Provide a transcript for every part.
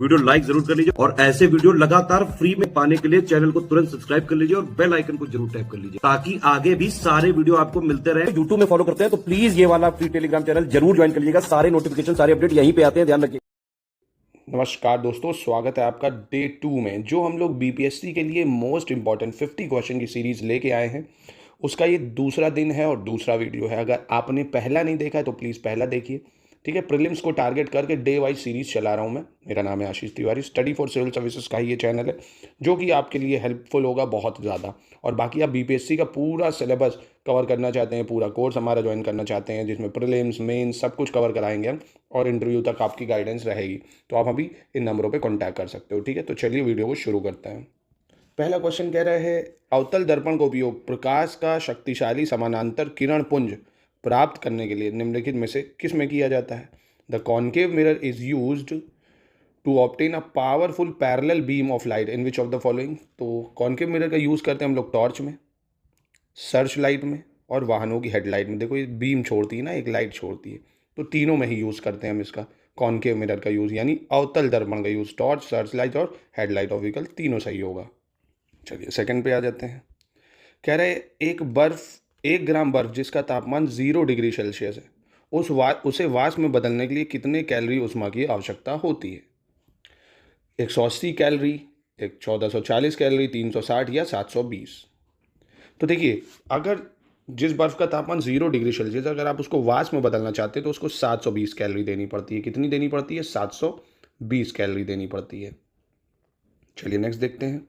Video like जरूर कर लीजिए और ऐसे वीडियो लगातार फ्री में पाने के लिए चैनल को तुरंत सब्सक्राइब कर लीजिए और बेल आइकन को जरूर टैप कर लीजिए ताकि आगे भी सारे वीडियो आपको मिलते रहे। यूट्यूब में फॉलो करते हैं तो प्लीज ये वाला फ्री टेलीग्राम चैनल जरूर ज्वाइन कर लीजिएगा। सारे नोटिफिकेशन सारे अपडेट यहीं पे आते हैं, ध्यान रखिए। नमस्कार दोस्तों, स्वागत है आपका डे 2 में। जो हम लोग बीपीएससी के लिए मोस्ट इंपॉर्टेंट 50 क्वेश्चन की सीरीज़ लेके आए हैं, उसका ये दूसरा दिन है और दूसरा वीडियो है। अगर आपने पहला नहीं देखा है तो प्लीज़ पहला देखिए, ठीक है। प्रीलिम्स को टारगेट करके डे वाइज सीरीज़ चला रहा हूँ मैं। मेरा नाम है Ashish Tiwari. Study for civil services का ही ये चैनल है जो कि आपके लिए हेल्पफुल होगा बहुत ज़्यादा। और बाकी आप बीपीएससी का पूरा सिलेबस कवर करना चाहते हैं, पूरा कोर्स हमारा ज्वाइन करना चाहते हैं जिसमें प्रीलिम्स मेंस सब कुछ कवर कराएंगे हम और इंटरव्यू तक आपकी गाइडेंस रहेगी, तो आप अभी इन नंबरों पे कांटेक्ट कर सकते हो, ठीक है। तो चलिए वीडियो को शुरू करते हैं। पहला क्वेश्चन कह रहा है, अवतल दर्पण का उपयोग प्रकाश का शक्तिशाली समानांतर किरण पुंज प्राप्त करने के लिए निम्नलिखित में से किस में किया जाता है? The concave mirror is used to obtain a powerful parallel beam of light in which of the following. तो कॉन्केव मिरर का यूज़ करते हैं हम लोग टॉर्च में, सर्च लाइट में और वाहनों की हेडलाइट में। देखो ये बीम छोड़ती है ना, एक लाइट छोड़ती है, तो तीनों में ही यूज़ करते हैं हम इसका कॉन्केव मिरर का यूज़, यानी अवतल दर्पण का यूज़। टॉर्च, सर्च लाइट और हेडलाइट ऑफ व्हीकल तीनों सही होगा। चलिए सेकंड पे आ जाते हैं। कह रहे एक ग्राम बर्फ जिसका तापमान 0 डिग्री सेल्सियस है, उसे वाष्प में बदलने के लिए कितने कैलोरी ऊष्मा की आवश्यकता होती है? 180 कैलोरी, 1440 कैलोरी, 360 या 720? तो देखिए, अगर जिस बर्फ़ का तापमान 0 डिग्री सेल्सियस, अगर आप उसको वाष्प में बदलना चाहते हैं तो उसको 720 कैलोरी देनी पड़ती है। कितनी देनी पड़ती है? 720 कैलोरी देनी पड़ती है। चलिए नेक्स्ट देखते हैं।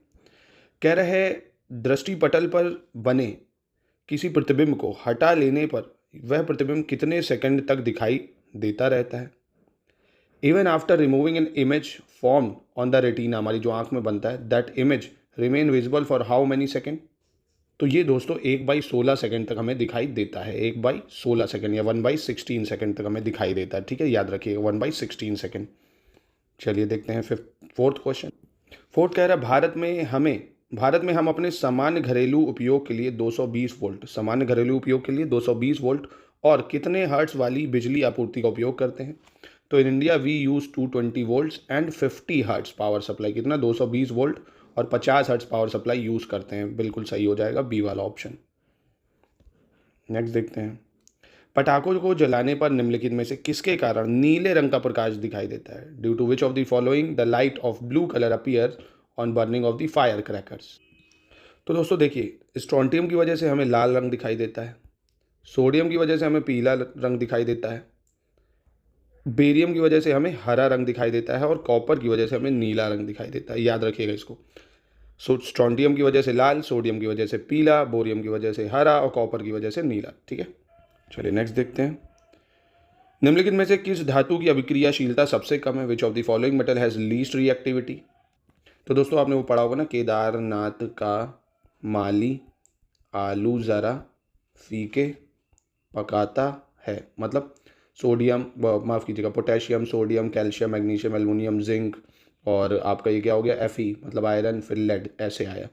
कह रहे हैं, दृष्टिपटल पर बने किसी प्रतिबिंब को हटा लेने पर वह प्रतिबिंब कितने सेकंड तक दिखाई देता रहता है? Even after removing an image form on the retina, हमारी जो आंख में बनता है, that image remain visible for how many second? तो ये दोस्तों 1/16 सेकंड तक हमें दिखाई देता है। 1/16 सेकंड या 1/16 सेकंड तक हमें दिखाई देता है, ठीक है, याद रखिएगा 1/16 सेकंड। चलिए देखते हैं फोर्थ क्वेश्चन। फोर्थ कह रहा है, भारत में हम अपने सामान्य घरेलू उपयोग के लिए 220 वोल्ट और कितने हर्ट्ज वाली बिजली आपूर्ति का उपयोग करते हैं? तो in India we use 220 volts and 50 hertz power supply. कितना? 220 वोल्ट और 50 हर्ट्ज पावर सप्लाई यूज़ करते हैं। बिल्कुल सही हो जाएगा बी वाला ऑप्शन। नेक्स्ट देखते हैं। पटाखों को जलाने पर निम्नलिखित में से किसके कारण नीले रंग का प्रकाश दिखाई देता है? Due to which of the following the light of blue colour appear on burning of the fire crackers? तो दोस्तों देखिए, स्ट्रोंटियम की वजह से हमें लाल रंग दिखाई देता है, सोडियम की वजह से हमें पीला रंग दिखाई देता है, बेरियम की वजह से हमें हरा रंग दिखाई देता है और कॉपर की वजह से हमें नीला रंग दिखाई देता है। याद रखिएगा इसको। स्ट्रोंटियम की वजह से लाल, सोडियम की वजह से पीला, बोरियम की वजह से हरा और कॉपर की वजह से नीला, ठीक है। चलिए नेक्स्ट देखते हैं। निम्नलिखित में से किस धातु की अभिक्रियाशीलता सबसे कम है? Which of the following metal has least reactivity? तो दोस्तों आपने वो पढ़ा होगा ना, केदारनाथ का माली आलू ज़रा फीके पकाता है। मतलब सोडियम, माफ़ कीजिएगा, potassium, sodium, calcium, magnesium, aluminium, zinc और आपका ये क्या हो गया? Fe, मतलब आयरन, फिर लेड, ऐसे आया।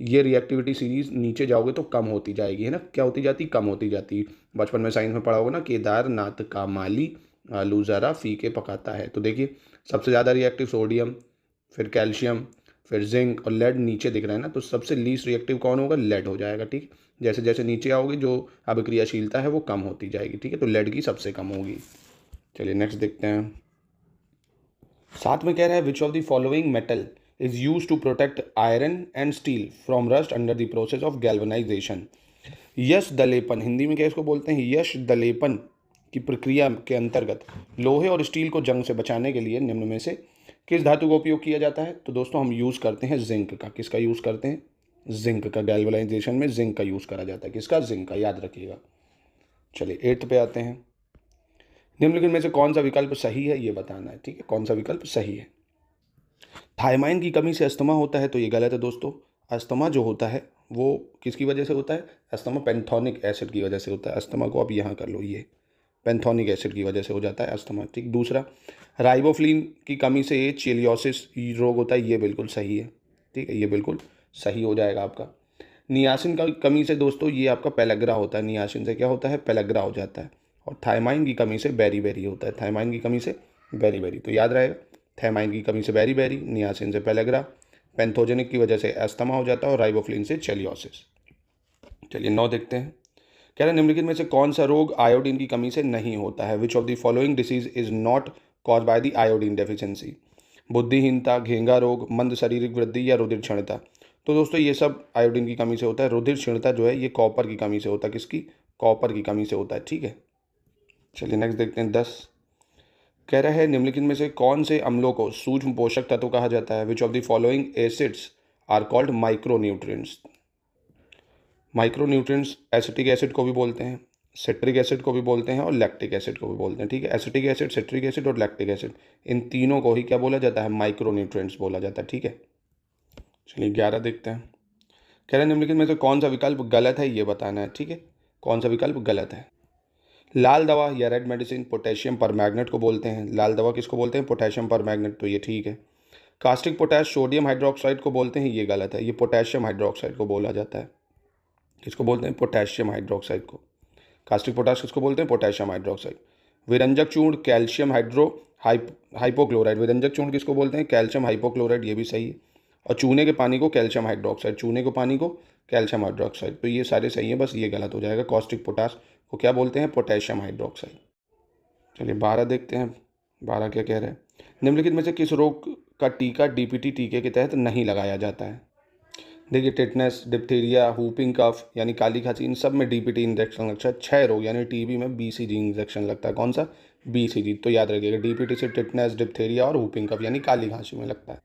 ये रिएक्टिविटी सीरीज नीचे जाओगे तो कम होती जाएगी, है ना। क्या होती जाती? कम होती जाती। बचपन में साइंस में पढ़ा होगा ना, केदारनाथ का माली आलू ज़रा फीके पकाता है। तो देखिए, सबसे ज़्यादा रिएक्टिव सोडियम, फिर कैल्शियम, फिर जिंक और लेड नीचे दिख रहा है ना, तो सबसे लीस्ट रिएक्टिव कौन होगा? लेड हो जाएगा, ठीक। जैसे जैसे नीचे आओगे जो अभिक्रियाशीलता है वो कम होती जाएगी, ठीक है। तो लेड की सबसे कम होगी। चलिए नेक्स्ट देखते हैं। साथ में कह रहा है, which of the following metal is use to protect iron and steel from rust under the process of galvanisation? यश दलेपन, हिंदी में क्या इसको बोलते हैं? यश दलेपन की प्रक्रिया के अंतर्गत लोहे और स्टील को जंग से बचाने के लिए निम्न में से किस धातु का उपयोग किया जाता है? तो दोस्तों हम यूज़ करते हैं जिंक का। किसका यूज़ करते हैं? जिंक का। गैल्वेनाइजेशन में जिंक का यूज़ करा जाता है। किसका? जिंक का, याद रखिएगा। चलिए 8th पे आते हैं। निम्नलिखित में से कौन सा विकल्प सही है ये बताना है, ठीक है। कौन सा विकल्प सही है? थायमाइन की कमी से अस्थमा होता है, तो ये गलत है दोस्तों। अस्थमा जो होता है वो किसकी वजह से होता है? अस्थमा पैंथोनिक एसिड की वजह से होता है। अस्थमा को आप यहाँ कर लो, ये पैंथोनिक एसिड की वजह से हो जाता है अस्थमा, ठीक। दूसरा, राइबोफ्लिन की कमी से चेलियोसिस रोग होता है, ये बिल्कुल सही है, ठीक है, ये बिल्कुल सही हो जाएगा आपका। नियासिन का कमी से दोस्तों ये आपका पेलेग्रा होता है। नियासिन से क्या होता है? पेलेग्रा हो जाता है। और थायमाइन की कमी से बेरी बेरी होता है। थायमाइन की कमी से बेरी बेरी, तो याद रहेगा थायमाइन की कमी से बेरी, नियासिन से पेलेग्रा, पैंथोजेनिक की वजह से एस्थमा हो जाता है और राइबोफ्लिन से चेलियोसिस। चलिए 9 देखते हैं। कह रहे हैं निम्नलिखित में से कौन सा रोग आयोडीन की कमी से नहीं होता है? Which of the following disease is not cause by the iodine deficiency? बुद्धिहीनता, घेंगा रोग, मंद शारीरिक वृद्धि या रुधिर क्षीणता? तो दोस्तों ये सब आयोडीन की कमी से होता है। रुधिर क्षीणता जो है ये कॉपर की कमी से होता है। किसकी? कॉपर की कमी से होता है। ठीक है, चलिए नेक्स्ट देखते हैं 10। कह रहा है निम्नलिखित में से कौन से अम्लों को सूक्ष्म पोषक तत्व कहा जाता है? Which of the following acids are called micronutrients? Micronutrients acetic acid को भी बोलते हैं, सिट्रिक एसिड को भी बोलते हैं और लैक्टिक एसिड को भी बोलते हैं। ठीक है, एसिटिक एसिड, सिट्रिक एसिड और लैक्टिक एसिड, इन तीनों को ही क्या बोला जाता है? माइक्रोन्यूट्रिएंट्स बोला जाता है। ठीक है, चलिए 11 देखते हैं। कह रहे हैं निम्नलिखित में से कौन सा विकल्प गलत है ये बताना है। ठीक है, कौन सा विकल्प गलत है? लाल दवा या रेड मेडिसिन पोटेशियम परमैंगनेट को बोलते हैं। लाल दवा किसको बोलते हैं? पोटेशियम परमैंगनेट, तो ये ठीक है। कास्टिक पोटैश सोडियम हाइड्रोक्साइड को बोलते हैं, ये गलत है। ये पोटेशियम हाइड्रोक्साइड को बोला जाता है। किसको बोलते हैं? पोटेशियम हाइड्रोक्साइड को। कास्टिक पोटाश किसको बोलते हैं? Potassium hydroxide. विरंजक चूर्ण कैल्शियम हाइपोक्लोराइड, विरंजक चूर्ण किसको बोलते हैं? कैल्शियम हाइपोक्लोराइड, ये भी सही है। और चूने के पानी को कैल्शियम हाइड्रोक्साइड, चूने को पानी को कैल्शियम हाइड्रोक्साइड, तो ये सारे सही है, बस ये गलत हो जाएगा। कॉस्टिक पोटाश को क्या बोलते हैं? Potassium hydroxide. चलिए 12 देखते हैं। 12 क्या कह रहे हैं? निम्नलिखित में से किस रोग का टीका डीपीटी टीके के तहत नहीं लगाया जाता है? देखिए टिटनेस, डिप्थीरिया, हुपिंग कफ यानी काली खांसी, इन सब में डीपीटी इंजेक्शन लगता है। 6 रोग यानी टीबी में बीसीजी इंजेक्शन लगता है। कौन सा? बीसीजी। तो याद रखिएगा डीपीटी से टिटनेस, डिप्थीरिया और हुपिंग कफ यानी काली खांसी में लगता है।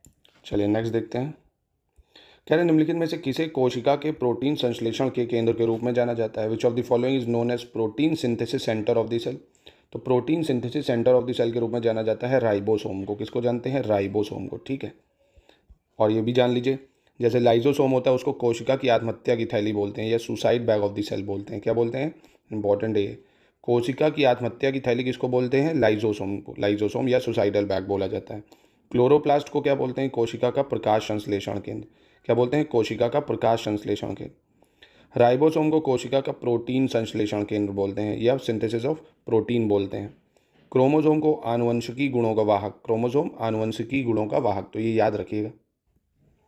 चलिए नेक्स्ट देखते हैं। कह रहे हैं निम्नलिखित में से किसे कोशिका के प्रोटीन संश्लेषण के केंद्र के रूप में जाना जाता है? Which of the following is known as protein synthesis centre of the cell? तो protein synthesis centre of the cell के रूप में जाना जाता है राइबोसोम को। किसको जानते हैं? राइबोसोम को। ठीक है, और ये भी जान लीजिए जैसे लाइजोसोम होता है उसको कोशिका की आत्महत्या की थैली बोलते हैं या suicide bag of the cell बोलते हैं। क्या बोलते हैं? इंपॉर्टेंट है ये। कोशिका की आत्महत्या की थैली किसको बोलते हैं? लाइजोसोम को। लाइजोसोम या सुसाइडल बैग बोला जाता है। क्लोरोप्लास्ट को क्या बोलते हैं? कोशिका का प्रकाश संश्लेषण केंद्र। क्या बोलते हैं? कोशिका का प्रकाश संश्लेषण केंद्र। राइबोसोम को कोशिका का प्रोटीन संश्लेषण केंद्र बोलते हैं या सिंथेसिस ऑफ प्रोटीन बोलते हैं। क्रोमोसोम को आनुवंशिकी गुणों का वाहक, क्रोमोसोम आनुवंशिकी गुणों का वाहक, तो ये याद रखिएगा।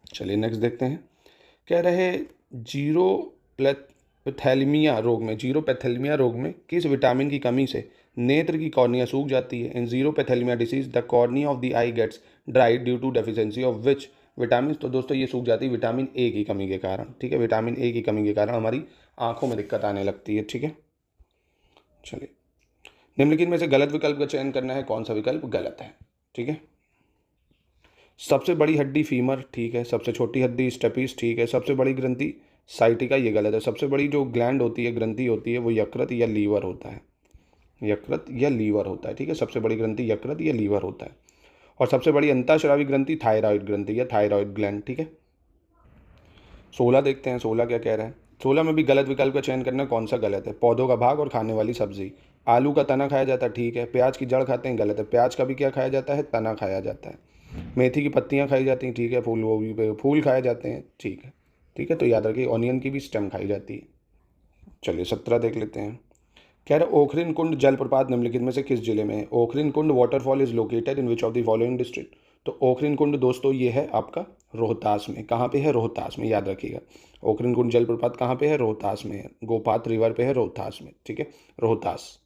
चलिए नेक्स्ट देखते हैं। कह रहे जीरोपैथेलमिया रोग में किस विटामिन की कमी से नेत्र की कॉर्निया सूख जाती है? In xerophthalmia disease the cornea of the eye gets dried due to deficiency of which vitamin? तो दोस्तों ये सूख जाती है विटामिन ए की कमी के कारण। ठीक है, विटामिन ए की कमी के कारण हमारी आंखों में दिक्कत आने लगती है। ठीक है, चलिए निम्नलिखित में से गलत विकल्प का चयन करना है। कौन सा विकल्प गलत है? ठीक है, सबसे बड़ी हड्डी फीमर, ठीक है। सबसे छोटी हड्डी स्टेपिस, ठीक है। सबसे बड़ी ग्रंथि साइटिका, ये गलत है। सबसे बड़ी जो ग्लैंड होती है, ग्रंथि होती है, वो यकृत या लीवर होता है। यकृत या लीवर होता है। ठीक है, सबसे बड़ी ग्रंथि यकृत या लीवर होता है। और सबसे बड़ी अंतःस्रावी ग्रंथि थायराइड ग्रंथि या थायराइड ग्लैंड। ठीक है, 16 देखते हैं। 16 क्या कह रहे हैं? 16 में भी गलत विकल्प का चयन करना। कौन सा गलत है? पौधों का भाग और खाने वाली सब्जी। आलू का तना खाया जाता है, ठीक है। प्याज की जड़ खाते हैं, गलत है। प्याज का भी क्या खाया जाता है? तना खाया जाता है। मेथी की पत्तियां खाई जाती हैं, ठीक है। फूल गोभी पे फूल खाए जाते हैं, ठीक है। ठीक है, तो याद रखिए ऑनियन की भी स्टेम खाई जाती है। चलिए 17 देख लेते हैं। कह रहे ओखरिन कुंड जलप्रपात निम्नलिखित में से किस जिले में है? Okharin Kund waterfall is located in which of the following district? तो ओखरिन कुंड दोस्तों ये है आपका रोहतास में। कहाँ पे है? रोहतास में, याद रखिएगा। ओखरिन कुंड जलप्रपात कहाँ पे है? रोहतास में है। गोपात रिवर पे है, रोहतास में। ठीक है, रोहतास।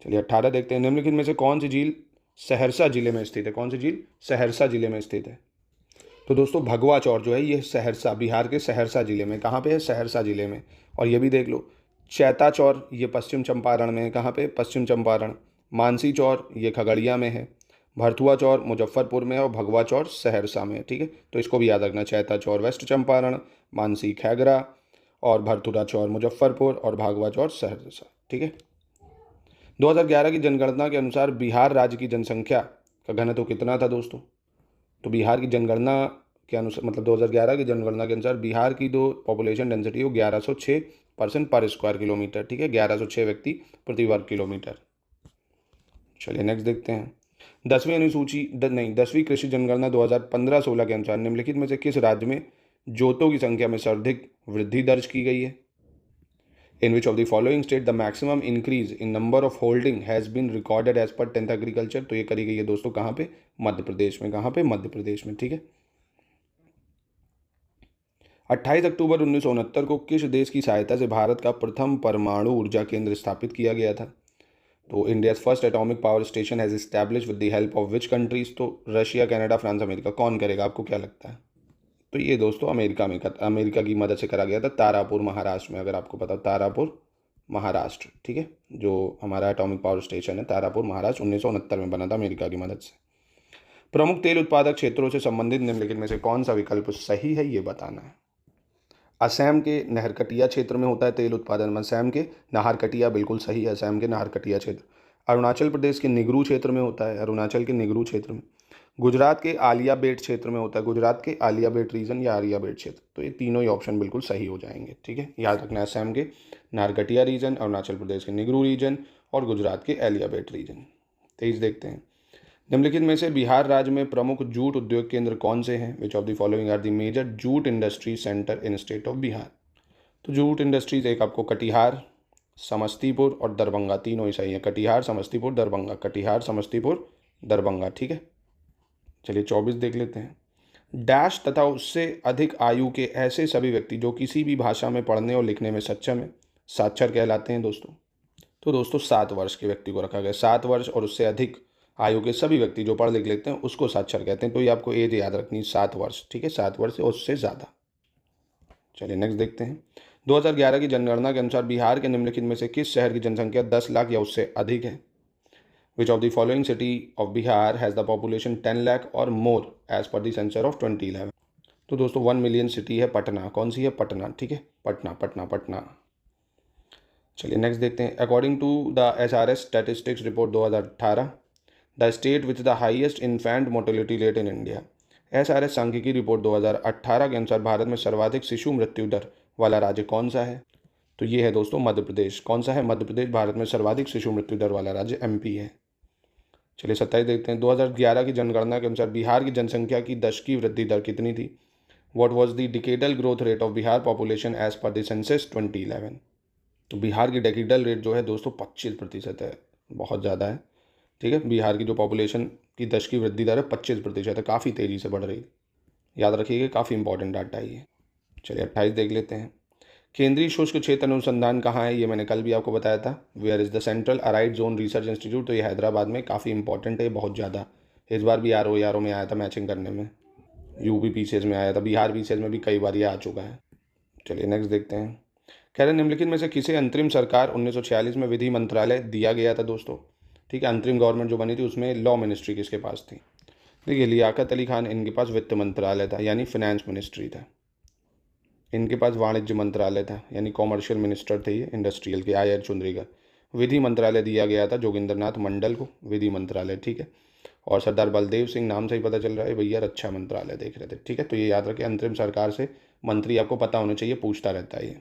चलिए 18 देखते हैं। निम्नलिखित में से कौन सी झील सहरसा जिले में स्थित है? कौन सी झील सहरसा जिले में स्थित है? तो दोस्तों भगवा चौर जो है ये सहरसा, बिहार के सहरसा जिले में। कहाँ पे है? सहरसा जिले में। और ये भी देख लो चैता चौर, ये पश्चिम चंपारण में है। कहाँ पे? पश्चिम चंपारण। मानसी चौर ये खगड़िया में है। भरथुआ चौर मुजफ्फरपुर में है और भगवा चौर सहरसा में है। ठीक है, तो इसको भी याद रखना। चैता चौर वेस्ट चंपारण, मानसी खैगरा और भरथुआ चौर मुजफ्फरपुर और भगवा चौर सहरसा। ठीक है, 2011 की जनगणना के अनुसार बिहार राज्य की जनसंख्या का घनत्व कितना था दोस्तों? तो बिहार की जनगणना के अनुसार, मतलब 2011 की जनगणना के अनुसार बिहार की जो पॉपुलेशन डेंसिटी हो 1106 पर्सन पर स्क्वायर किलोमीटर। ठीक है, 1106 व्यक्ति प्रति वर्ग किलोमीटर। चलिए नेक्स्ट देखते हैं। 10वीं कृषि जनगणना 2015-16 के अनुसार निम्नलिखित में से किस राज्य में जोतों की संख्या में सर्वाधिक वृद्धि दर्ज की गई है? In which of the following state the maximum increase in number of holding has been recorded as per 10th agriculture. तो ये करी गई है दोस्तों कहाँ पे? मध्य प्रदेश में। कहाँ पे? मध्य प्रदेश में। ठीक है। 28 अक्टूबर 1969 को किस देश की सहायता से भारत का प्रथम परमाणु ऊर्जा केंद्र स्थापित किया गया था? तो India first atomic power station has establish with the help of which countries? तो रशिया, कनाडा, फ्रांस, अमेरिका। कौन करेगा? आपको क्या लगता है? तो ये दोस्तों अमेरिका की मदद से करा गया था, तारापुर महाराष्ट्र में। अगर आपको पता हो, तारापुर महाराष्ट्र। ठीक है। जो हमारा एटॉमिक पावर स्टेशन है तारापुर महाराष्ट्र 1969 में बना था अमेरिका की मदद से। प्रमुख तेल उत्पादक क्षेत्रों से संबंधित निम्नलिखित में से कौन सा विकल्प सही है, ये बताना है। असम के नहरकटिया क्षेत्र में होता है तेल उत्पादन। असम के नाहरकटिया, बिल्कुल सही है, असम के नाहरकटिया क्षेत्र। अरुणाचल प्रदेश के निगरू क्षेत्र में होता है, अरुणाचल के निगरू क्षेत्र में। गुजरात के आलिया बेट क्षेत्र में होता है, गुजरात के आलिया बेट रीजन या आलिया बेट क्षेत्र। तो ये तीनों ही ऑप्शन बिल्कुल सही हो जाएंगे। ठीक है, याद रखना है, असम के नाहरकटिया रीजन, अरुणाचल प्रदेश के निगरू रीजन और गुजरात के आलिया बेट रीजन। 23 देखते हैं। निम्नलिखित में से बिहार राज्य में प्रमुख जूट उद्योग केंद्र कौन से हैं? Which of the following are the major jute industry centre in state of Bihar? तो जूट इंडस्ट्रीज एक आपको कटिहार, समस्तीपुर और दरभंगा, तीनों ही सही है। कटिहार, समस्तीपुर, दरभंगा। कटिहार, समस्तीपुर, दरभंगा। ठीक है। चलिए 24 देख लेते हैं। डैश तथा उससे अधिक आयु के ऐसे सभी व्यक्ति जो किसी भी भाषा में पढ़ने और लिखने में सक्षम है साक्षर कहलाते हैं दोस्तों। तो दोस्तों 7 वर्ष के व्यक्ति को रखा गया। 7 वर्ष और उससे अधिक आयु के सभी व्यक्ति जो पढ़ लिख लेते हैं उसको साक्षर कहते हैं। तो ये आपको एज याद रखनी, 7 वर्ष। ठीक है, 7 वर्ष और उससे ज़्यादा। चलिए नेक्स्ट देखते हैं। 2011 की जनगणना के अनुसार बिहार के निम्नलिखित में से किस शहर की जनसंख्या 10 लाख या उससे अधिक है? Which of the following city of Bihar has the population 10 lakh or more as per the census of 2011? तो दोस्तों 1 मिलियन सिटी है पटना। कौन सी है? पटना। ठीक है, पटना पटना पटना। चलिए नेक्स्ट देखते हैं। According to the SRS statistics report 2018, the state with the highest infant mortality rate in India. SRS सांख्यिकी रिपोर्ट 2018 के अनुसार भारत में सर्वाधिक शिशु मृत्यु दर वाला राज्य कौन सा है? तो ये है दोस्तों मध्य प्रदेश। कौन सा है? मध्य प्रदेश। भारत में सर्वाधिक शिशु मृत्यु दर वाला राज्य MP है। चलिए 27 देखते हैं। 2011 की जनगणना के अनुसार बिहार की जनसंख्या की दशकीय वृद्धि दर कितनी थी? What was the decadal growth rate of Bihar population as per the census 2011? तो बिहार की डेकेडल रेट जो है दोस्तों 25% है, बहुत ज़्यादा है। ठीक है, बिहार की जो पॉपुलेशन की दशकीय वृद्धि दर है 25% है, काफ़ी तेज़ी से बढ़ रही है। याद रखिएगा, काफ़ी इंपॉर्टेंट डाटा है ये। चलिए 28 देख लेते हैं। केंद्रीय शुष्क क्षेत्र अनुसंधान कहाँ है? ये मैंने कल भी आपको बताया था। Where is the central arid zone research institute? तो ये हैदराबाद में, काफ़ी इंपॉर्टेंट है बहुत ज़्यादा। इस बार भी आर में आया था मैचिंग करने में, यूपी PCS में आया था, बिहार PCS में भी कई बार ये आ चुका है। चलिए नेक्स्ट देखते हैं। कह रहे निम्नलिखित में से किसे अंतरिम सरकार 1946 में विधि मंत्रालय दिया गया था दोस्तों? ठीक है, अंतरिम गवर्नमेंट जो बनी थी उसमें लॉ मिनिस्ट्री किसके पास थी? देखिए लियाकत अली खान, इनके पास वित्त मंत्रालय था यानी फिनेंस मिनिस्ट्री था। इनके पास वाणिज्य मंत्रालय था यानी कॉमर्शियल मिनिस्टर थे ये, इंडस्ट्रियल के IR चुंद्रीकर। विधि मंत्रालय दिया गया था जोगिंद्रनाथ मंडल को, विधि मंत्रालय। ठीक है, और सरदार बलदेव सिंह, नाम से ही पता चल रहा है भैया रक्षा मंत्रालय देख रहे थे। ठीक है, तो ये याद रखें, अंतरिम सरकार से मंत्री आपको पता होना चाहिए, पूछता रहता है ये।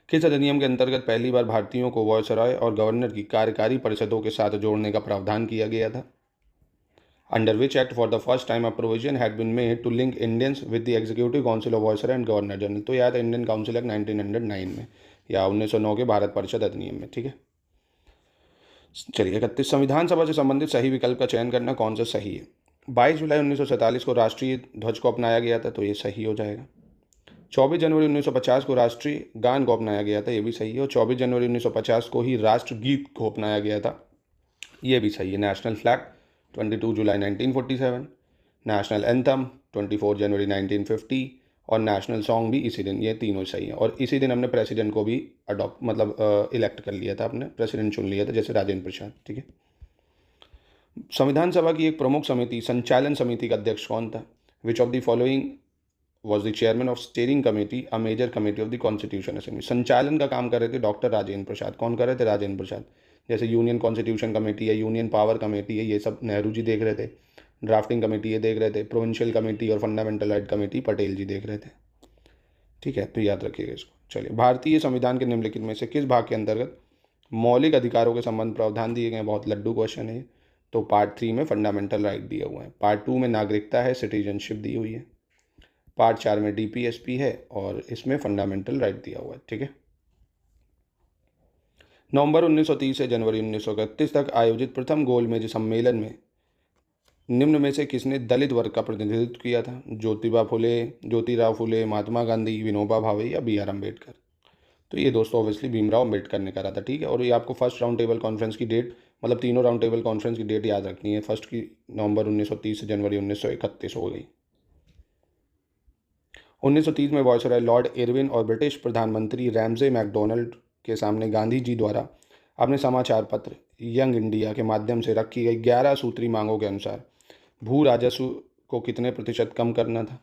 किस अधिनियम के अंतर्गत पहली बार भारतीयों को वायसराय और गवर्नर की कार्यकारी परिषदों के साथ जोड़ने का प्रावधान किया गया था? Under which act for the first time a provision had been made to link Indians with the Executive Council of Viceroy and Governor General? तो याद है इंडियन काउंसिल एक्ट 1909 में या 1909 के भारत परिषद अधिनियम में। ठीक है, चलिए 31। संविधान सभा से संबंधित सही विकल्प का चयन करना, कौन सा सही है? 22 जुलाई 1947 को राष्ट्रीय ध्वज को अपनाया गया था, तो ये सही हो जाएगा। 24 जनवरी 1950 को राष्ट्रीय गान को अपनाया गया था, ये भी सही है। और 24 जनवरी 1950 को ही राष्ट्रगीत को अपनाया गया था, ये भी सही है। नेशनल फ्लैग 22 जुलाई 1947, नेशनल एंथम 24 जनवरी 1950 और नेशनल सॉन्ग भी इसी दिन, ये तीनों सही हैं। और इसी दिन हमने प्रेसिडेंट को भी इलेक्ट कर लिया था, अपने प्रेसिडेंट चुन लिया था, जैसे राजेंद्र प्रसाद। ठीक है, संविधान सभा की एक प्रमुख समिति, संचालन समिति का अध्यक्ष कौन था? Which of the following was the chairman of steering committee a major committee of the constitution assembly? संचालन का काम कर रहे थे डॉक्टर राजेंद्र प्रसाद। कौन कर रहे थे? राजेंद्र प्रसाद। जैसे यूनियन कॉन्स्टिट्यूशन कमेटी है, यूनियन पावर कमेटी है, ये सब नेहरू जी देख रहे थे। ड्राफ्टिंग कमेटी ये देख रहे थे। प्रोविंशियल कमेटी और फंडामेंटल राइट कमेटी पटेल जी देख रहे थे। ठीक है, तो याद रखिएगा इसको। चलिए, भारतीय संविधान के निम्नलिखित में से किस भाग के अंतर्गत मौलिक अधिकारों के संबंध प्रावधान दिए गए हैं? बहुत लड्डू क्वेश्चन है। तो पार्ट 3 में फंडामेंटल राइट दिए हुए हैं, पार्ट 2 में नागरिकता है, सिटीजनशिप दी हुई है, पार्ट 4 में DPSP है और इसमें फंडामेंटल राइट दिया हुआ है। ठीक है, नवंबर 1930 से जनवरी 1931 तक आयोजित प्रथम गोलमेज सम्मेलन में निम्न में से किसने दलित वर्ग का प्रतिनिधित्व किया था? ज्योतिराव फुले, महात्मा गांधी, विनोबा भावे या बी आर अम्बेडकर? तो ये दोस्तों ऑब्वियसली भीमराव अम्बेडकर ने करा था, ठीक है। और ये आपको फर्स्ट राउंड टेबल कॉन्फ्रेंस की डेट, मतलब तीनों राउंड टेबल कॉन्फ्रेंस की डेट याद रखनी है। फर्स्ट की नवंबर 1930 से जनवरी 1931 हो गई। 1930 में वायसराय लॉर्ड इरविन और ब्रिटिश प्रधानमंत्री रैमजे मैकडोनल्ड के सामने गांधी जी द्वारा अपने समाचार पत्र यंग इंडिया के माध्यम से रखी गई 11 सूत्री मांगों के अनुसार भू राजस्व को कितने प्रतिशत कम करना था?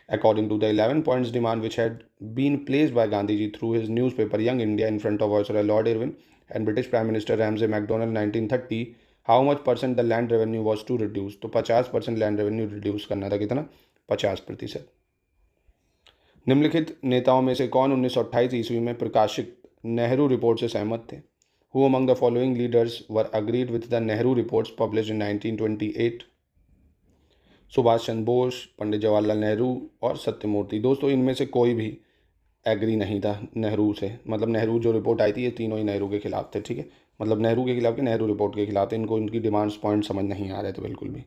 According to the 11 points demand which had been placed by Gandhiji through his newspaper Young India in front of Viceroy Lord Irwin and British Prime Minister Ramsay MacDonald 1930, how much percent the land revenue was to reduce? तो 50% land revenue reduce करना था। कितना? 50%। निम्नलिखित नेताओं में से कौन 1928 ईस्वी में प्रकाशित नेहरू रिपोर्ट से सहमत थे? Who among the following leaders were agreed with the Nehru reports published in 1928? Subhash Chandra Bose, Pandit Jawaharlal Nehru और सत्यमूर्ति। दोस्तों इनमें से कोई भी एग्री नहीं था नेहरू से, मतलब नेहरू जो रिपोर्ट आई थी ये तीनों ही नेहरू के खिलाफ थे, ठीक है। मतलब नेहरू के खिलाफ, नेहरू रिपोर्ट के खिलाफ थे। इनको इनकी डिमांड्स पॉइंट समझ नहीं आ रहे थे बिल्कुल भी।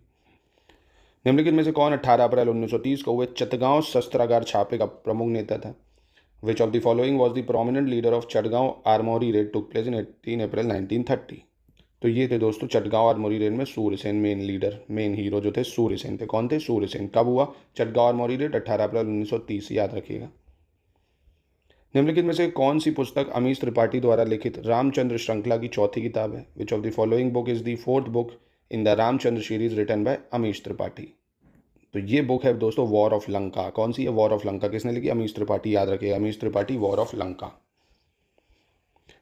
निम्नलिखित में से कौन 18 अप्रैल 1930 को हुए चटगांव शस्त्रागार छापे का प्रमुख नेता था? Which of the following was the prominent leader of Chittagong armoury raid took place in 18 April 1930? तो ये थे दोस्तों चटगांव आर्मोरी रेड में Surya Sen main leader, main hero जो थे सूर्यसेन थे। कौन थे? सूर्यसेन। कब हुआ चटगांव आर्मोरी रेड? 18 अप्रैल 1930, याद रखिएगा। निम्नलिखित में से कौन सी पुस्तक अमीश त्रिपाठी द्वारा लिखित रामचंद्र श्रृंखला की चौथी किताब है? Which of the following book is the fourth book in the Ramachandra series written by Amish Tripathi? तो ये बुक है दोस्तों वॉर ऑफ लंका। कौन सी है? War of Lanka. किसने लिखी? अमीश त्रिपाठी, याद रखिएगा, अमीश त्रिपाठी, वॉर ऑफ लंका।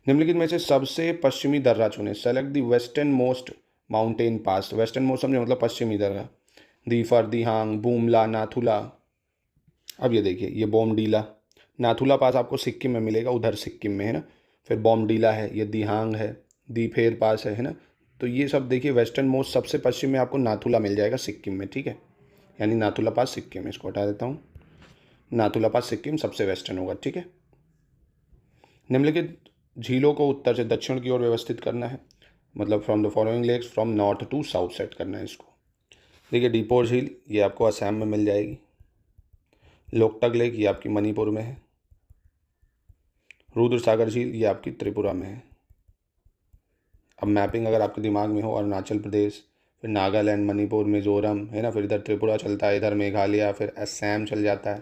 निम्नलिखित में से सबसे पश्चिमी दर्रा चुने। Select the western most mountain pass. Western most समझे, मतलब पश्चिमी दर्रा। दीफर, दिहांग, बूमला, नाथुला। अब ये देखिए, ये बोमडीला, नाथुला पास आपको सिक्किम में मिलेगा, उधर सिक्किम में है ना। फिर बोमडीला है, ये दिहांग है, दीफेर पास है ना। तो ये सब देखिए वेस्टर्न मोस्ट सबसे पश्चिम में आपको नाथुला मिल जाएगा सिक्किम में, ठीक है। यानी नाथुला पास सिक्किम, इसको हटा देता हूँ। नाथुला पास सिक्किम सबसे वेस्टर्न होगा, ठीक है। निम्नलिखित झीलों को उत्तर से दक्षिण की ओर व्यवस्थित करना है, मतलब from the following lakes from north to south set करना है इसको। देखिए डीपोर झील ये आपको असम में मिल जाएगी। लोकटक लेक ये आपकी मणिपुर में है। रुद्र सागर झील ये आपकी त्रिपुरा में है। अब मैपिंग अगर आपके दिमाग में हो, अरुणाचल प्रदेश, फिर नागालैंड, मणिपुर, मिजोरम है ना, फिर इधर त्रिपुरा चलता है, इधर मेघालय, फिर असम चल जाता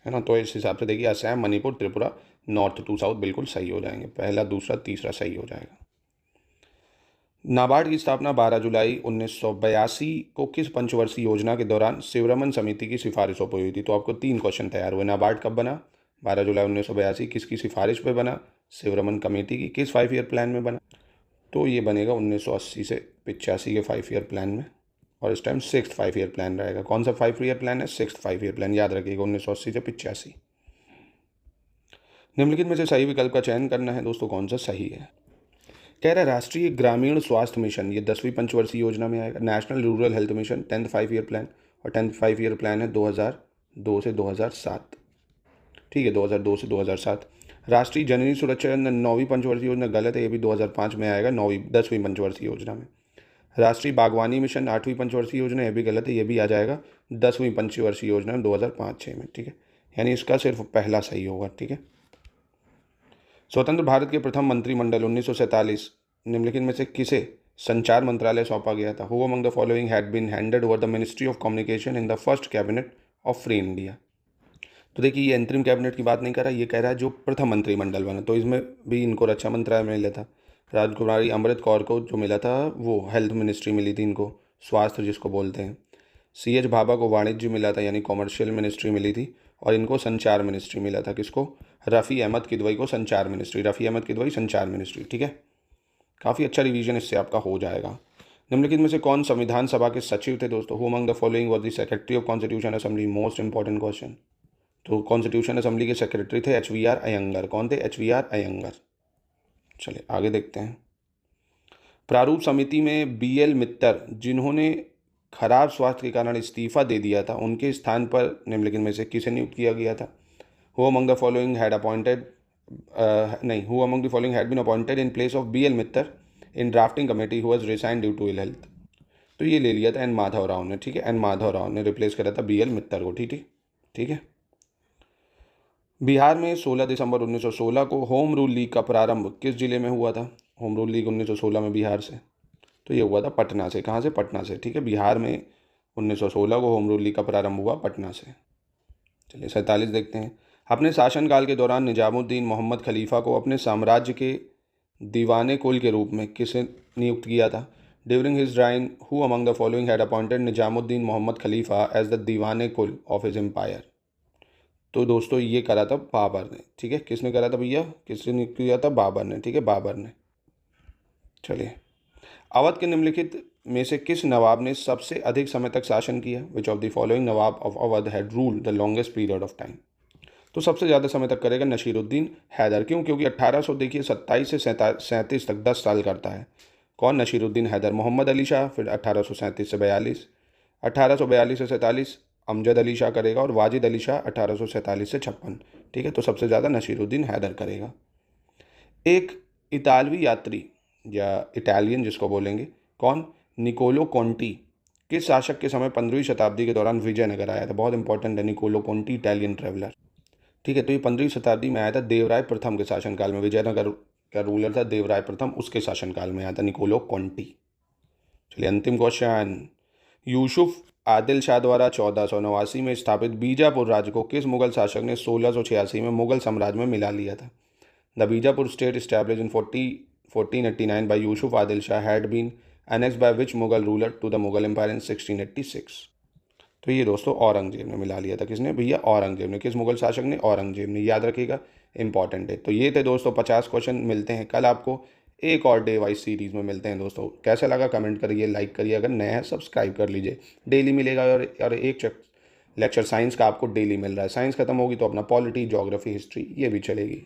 है ना। तो इस हिसाब से देखिए Assam, Manipur, Tripura, north to south बिल्कुल सही हो जाएंगे। पहला, दूसरा, तीसरा सही हो जाएगा। नाबार्ड की स्थापना 12 जुलाई 1982 को किस पंचवर्षीय योजना के दौरान शिवरमन समिति की सिफारिशों पर हुई थी? तो आपको 3 क्वेश्चन तैयार हुए। नाबार्ड कब बना? 12 जुलाई 1982। किसकी सिफारिश पे बना? शिवरमन कमेटी की। किस 5 ईयर प्लान में बना? तो ये बनेगा 1980 से 85 के 5 ईयर प्लान में, और इस टाइम 6th 5 ईयर प्लान रहेगा। कौन सा 5 ईयर प्लान है? 6th 5 ईयर प्लान, याद रखिएगा, 1980 से 85। निम्नलिखित में से सही विकल्प का चयन करना है दोस्तों। कौन सा सही है? कह रहा है राष्ट्रीय ग्रामीण स्वास्थ्य मिशन, ये 10वीं पंचवर्षीय योजना में आएगा। National rural health mission 10th 5 year plan, और 10th 5 ईयर प्लान है 2002 से 2007, ठीक है, 2002 से 2007। राष्ट्रीय जननी सुरक्षा 9वीं पंचवर्षीय योजना गलत है, ये भी 2005 में आएगा, 10वीं पंचवर्षीय योजना में। राष्ट्रीय बागवानी मिशन 8वीं पंचवर्षीय योजना, ये भी गलत है, ये भी आ जाएगा 10वीं पंचवर्षीय योजना में 2005-06 में, ठीक है। यानी इसका सिर्फ पहला सही होगा, ठीक है। स्वतंत्र भारत के प्रथम मंत्रिमंडल 1947 निम्नलिखित में से किसे संचार मंत्रालय सौंपा गया था? Who among the following had been handed over the ministry of communication in the first cabinet of free India? तो देखिए ये अंतरिम कैबिनेट की बात नहीं कर रहा, ये कह रहा है जो प्रथम मंत्रिमंडल बना, तो इसमें भी इनको रक्षा मंत्रालय में मिला था। राजकुमारी अमृत कौर को जो मिला था वो हेल्थ मिनिस्ट्री मिली थी, इनको स्वास्थ्य जिसको बोलते हैं। CH भाभा को वाणिज्य मिला था, यानी कॉमर्शियल मिनिस्ट्री मिली थी, और इनको संचार मिनिस्ट्री मिला था। किसको? रफ़ी अहमद किदवई को संचार मिनिस्ट्री, रफ़ी अहमद किदवई संचार मिनिस्ट्री, ठीक है। काफ़ी अच्छा रिवीजन इससे आपका हो जाएगा। निम्नलिखित में से कौन संविधान सभा के सचिव थे दोस्तों? Who among the following was the secretary of constitution assembly? Most important question. तो कॉन्स्टिट्यूशन असेंबली के सेक्रेटरी थे HVR अयंगर। कौन थे? HVR अयंगर। चलिए आगे देखते हैं। प्रारूप समिति में BL मित्तर, जिन्होंने खराब स्वास्थ्य के कारण इस्तीफा दे दिया था, उनके स्थान पर निम्नलिखित में से किसे नियुक्त किया गया था? Who among the following had appointed नहीं, who among the following had been appointed in place of BL Mitter in drafting committee who has resign due to ill health. तो ये ले लिया था एन माधव राव ने, ठीक है, एन माधव राव ने रिप्लेस करा था BL मित्तर को, ठीक है। बिहार में 16 दिसंबर 1916 को होम रूल लीग का प्रारंभ किस जिले में हुआ था? होम रूल लीग 1916 में बिहार से, तो ये हुआ था पटना से। कहाँ से? पटना से, ठीक है। बिहार में 1916 को होम रूल लीग का प्रारंभ हुआ पटना से। चलिए 47 देखते हैं। अपने शासनकाल के दौरान निजामुद्दीन मोहम्मद खलीफा को अपने साम्राज्य के दीवाने कुल के रूप में किसे नियुक्त किया था? During his reign who among the following had appointed Nizamuddin Mohammad Khalifa as the Diwane Kul of his empire? तो दोस्तों ये करा था बाबर ने, ठीक है। किसने करा था भैया? किसने किया था? बाबर ने, ठीक है, बाबर ने। चलिए, अवध के निम्नलिखित में से किस नवाब ने सबसे अधिक समय तक शासन किया? विच of the following Nawab of Awadh had ruled the longest period of time? तो सबसे ज़्यादा समय तक करेगा नसीरुद्दीन हैदर। क्यों? क्योंकि 1800 देखिए 27 से 37 तक 10 साल करता है। कौन? नसीरुद्दीन हैदर। मोहम्मद अली शाह फिर 1837 से 42, 1842 से 47 अमजद अली शाह करेगा, और वाजिद अली शाह 1847 से 56, ठीक है। तो सबसे ज़्यादा नसीरुद्दीन हैदर करेगा। एक इतालवी यात्री या इटालियन जिसको बोलेंगे, कौन? निकोलो कॉन्टी, किस शासक के समय 15वीं शताब्दी के दौरान विजयनगर आया था? बहुत इंपॉर्टेंट है निकोलो कॉन्टी, इटालियन ट्रेवलर, ठीक है। तो ये 15वीं शताब्दी में आया था देवराय प्रथम के शासनकाल में। विजयनगर का रूलर था देवराय प्रथम, उसके शासनकाल में आया था निकोलो कॉन्टी। चलिए अंतिम क्वेश्चन। यूसुफ आदिल शाह द्वारा 1489 में स्थापित बीजापुर राज्य को किस मुगल शासक ने 1686 में मुगल साम्राज्य में मिला लिया था? The Bijapur state established in 1489 by Yusuf Adil Shah had been annexed by which Mughal ruler to the Mughal Empire in 1686? तो ये दोस्तों औरंगजेब ने मिला लिया था। किसने भैया? औरंगजेब ने। किस मुगल शासक ने? औरंगजेब ने। याद रखिएगा, इंपॉर्टेंट है। तो ये थे दोस्तों 50 क्वेश्चन। मिलते हैं कल आपको एक और डे वाइज सीरीज़ में मिलते हैं दोस्तों। कैसा लगा कमेंट करिए, लाइक करिए, अगर नया है सब्सक्राइब कर लीजिए। डेली मिलेगा, और एक लेक्चर साइंस का आपको डेली मिल रहा है। साइंस खत्म होगी तो अपना पॉलिटी, ज्योग्राफी, हिस्ट्री ये भी चलेगी।